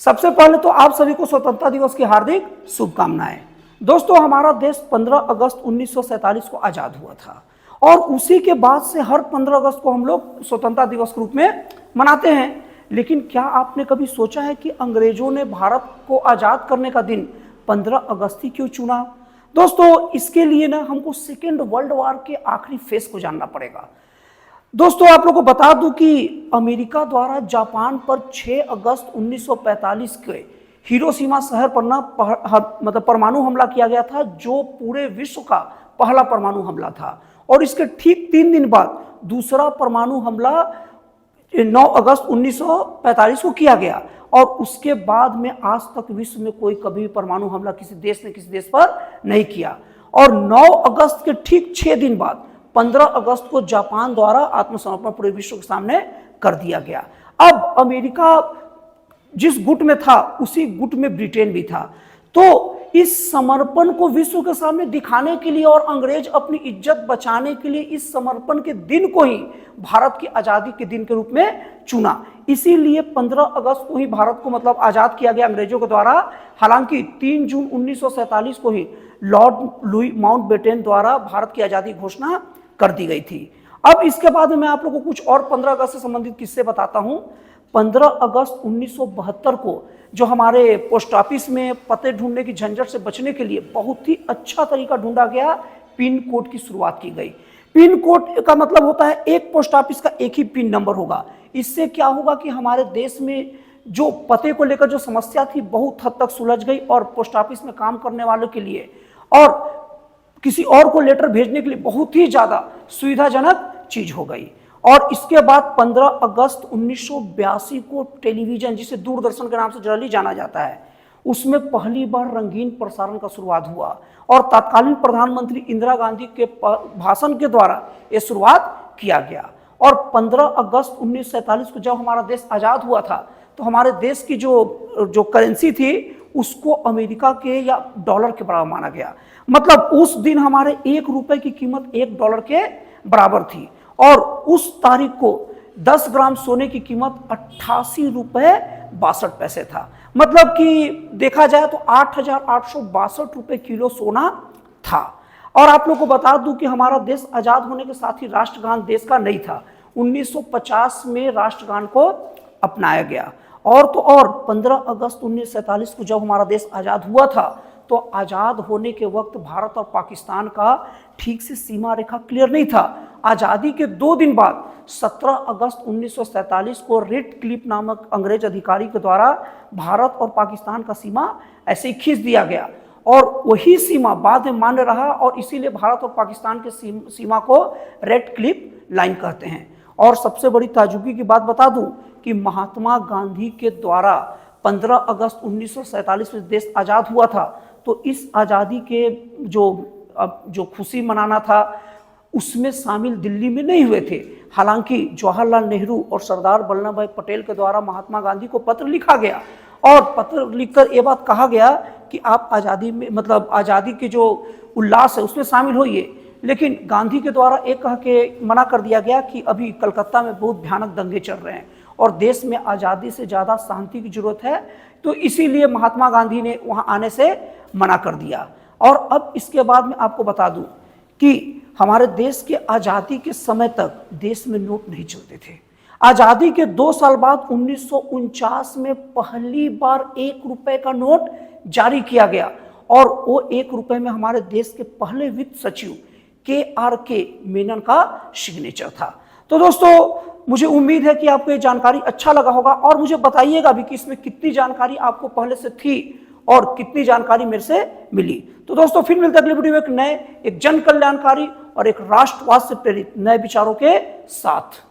सबसे पहले तो आप सभी को स्वतंत्रता दिवस की हार्दिक शुभकामनाएं। दोस्तों, हमारा देश 15 अगस्त 1947 को आज़ाद हुआ था और उसी के बाद से हर 15 अगस्त को हम लोग स्वतंत्रता दिवस के रूप में मनाते हैं। लेकिन क्या आपने कभी सोचा है कि अंग्रेजों ने भारत को आज़ाद करने का दिन 15 अगस्त ही क्यों चुना? दोस्तों, इसके लिए ना हमको सेकेंड वर्ल्ड वॉर के आखिरी फेस को जानना पड़ेगा। दोस्तों, आप लोगों को बता दूं कि अमेरिका द्वारा जापान पर 6 अगस्त 1945 के हिरोशिमा शहर पर ना परमाणु हमला किया गया था, जो पूरे विश्व का पहला परमाणु हमला था। और इसके ठीक 3 दिन बाद दूसरा परमाणु हमला 9 अगस्त 1945 को किया गया। और उसके बाद में आज तक विश्व में कोई कभी परमाणु हमला किसी देश पर नहीं किया। और 9 अगस्त के ठीक 6 दिन बाद 15 अगस्त को जापान द्वारा आत्मसमर्पण पूरे विश्व के सामने कर दिया गया। अब अमेरिका जिस गुट में था उसी गुट में ब्रिटेन भी था। तो इस समर्पण को विश्व के सामने दिखाने के लिए और अंग्रेज अपनी इज्जत बचाने के लिए इस समर्पण के दिन को ही भारत की आज़ादी के दिन के रूप में चुना। इसीलिए 15 अगस्त को ही भारत को आज़ाद किया गया अंग्रेजों के द्वारा। हालांकि 3 जून 1947 को ही लॉर्ड लुई माउंटबेटन द्वारा भारत की आज़ादी घोषणा कर दी गई थी। अब इसके बाद मैं आप लोगों को कुछ और 15 अगस्त से संबंधित किस्से बताता हूं। 15 अगस्त 1972 को जो हमारे पोस्ट ऑफिस में पते ढूंढने की झंझट से बचने के लिए बहुत ही अच्छा तरीका ढूंढा गया, पिन कोड की शुरुआत की गई। पिन कोड का मतलब होता है एक पोस्ट ऑफिस का एक ही पिन नंबर होगा। इससे क्या होगा कि हमारे देश में जो पते को लेकर जो समस्या थी बहुत हद तक सुलझ गई और पोस्ट ऑफिस में काम करने वालों के लिए और किसी और को लेटर भेजने के लिए बहुत ही ज्यादा सुविधाजनक चीज हो गई। और इसके बाद 15 अगस्त 1982 को टेलीविजन, जिसे दूरदर्शन के नाम से जनरली जाना जाता है, उसमें पहली बार रंगीन प्रसारण का शुरुआत हुआ और तत्कालीन प्रधानमंत्री इंदिरा गांधी के भाषण के द्वारा यह शुरुआत किया गया। और 15 अगस्त 1947 को जब हमारा देश आज़ाद हुआ था तो हमारे देश की जो करेंसी थी उसको अमेरिका के या डॉलर के बराबर माना गया। मतलब उस दिन हमारे 1 रुपए की कीमत $1 के बराबर थी और उस तारीख को 10 ग्राम सोने की कीमत 88 रुपए 62 पैसे था। मतलब कि देखा जाए तो 8,862 रुपए किलो सोना था। और आप लोग को बता दूं कि हमारा देश आज़ाद होने के साथ ही राष्ट्रगान देश का नहीं था। 1950 में राष्ट्रगान को अपनाया गया। और तो और 15 अगस्त 1947 को जब हमारा देश आज़ाद हुआ था तो आज़ाद होने के वक्त भारत और पाकिस्तान का ठीक से सीमा रेखा क्लियर नहीं था। आज़ादी के 2 दिन बाद 17 अगस्त 1947 को रेड क्लिफ नामक अंग्रेज अधिकारी के द्वारा भारत और पाकिस्तान का सीमा ऐसे ही खींच दिया गया और वही सीमा बाद में मान्य रहा और इसीलिए भारत और पाकिस्तान के सीमा को रेड क्लिफ लाइन कहते हैं। और सबसे बड़ी ताजुगी की बात बता दूं कि महात्मा गांधी के द्वारा 15 अगस्त 1947 में देश आज़ाद हुआ था। तो इस आज़ादी के जो खुशी मनाना था उसमें शामिल दिल्ली में नहीं हुए थे। हालांकि जवाहरलाल नेहरू और सरदार वल्लभ भाई पटेल के द्वारा महात्मा गांधी को पत्र लिखा गया और पत्र लिखकर ये बात कहा गया कि आप आज़ादी में आज़ादी के जो उल्लास है उसमें शामिल होइए। लेकिन गांधी के द्वारा एक कह के मना कर दिया गया कि अभी कलकत्ता में बहुत भयानक दंगे चल रहे हैं और देश में आज़ादी से ज़्यादा शांति की जरूरत है, तो इसीलिए महात्मा गांधी ने वहाँ आने से मना कर दिया। और अब इसके बाद में आपको बता दूं कि हमारे देश के आज़ादी के समय तक देश में नोट नहीं चलते थे। आज़ादी के 2 साल बाद 1949 में पहली बार 1 रुपए का नोट जारी किया गया और वो 1 रुपए में हमारे देश के पहले वित्त सचिव KRK मेनन का सिग्नेचर था। तो दोस्तों, मुझे उम्मीद है कि आपको ये जानकारी अच्छा लगा होगा और मुझे बताइएगा भी कि इसमें कितनी जानकारी आपको पहले से थी और कितनी जानकारी मेरे से मिली। तो दोस्तों, फिर मिलते हैं अगले वीडियो में एक जन कल्याणकारी और एक राष्ट्रवाद से प्रेरित नए विचारों के साथ।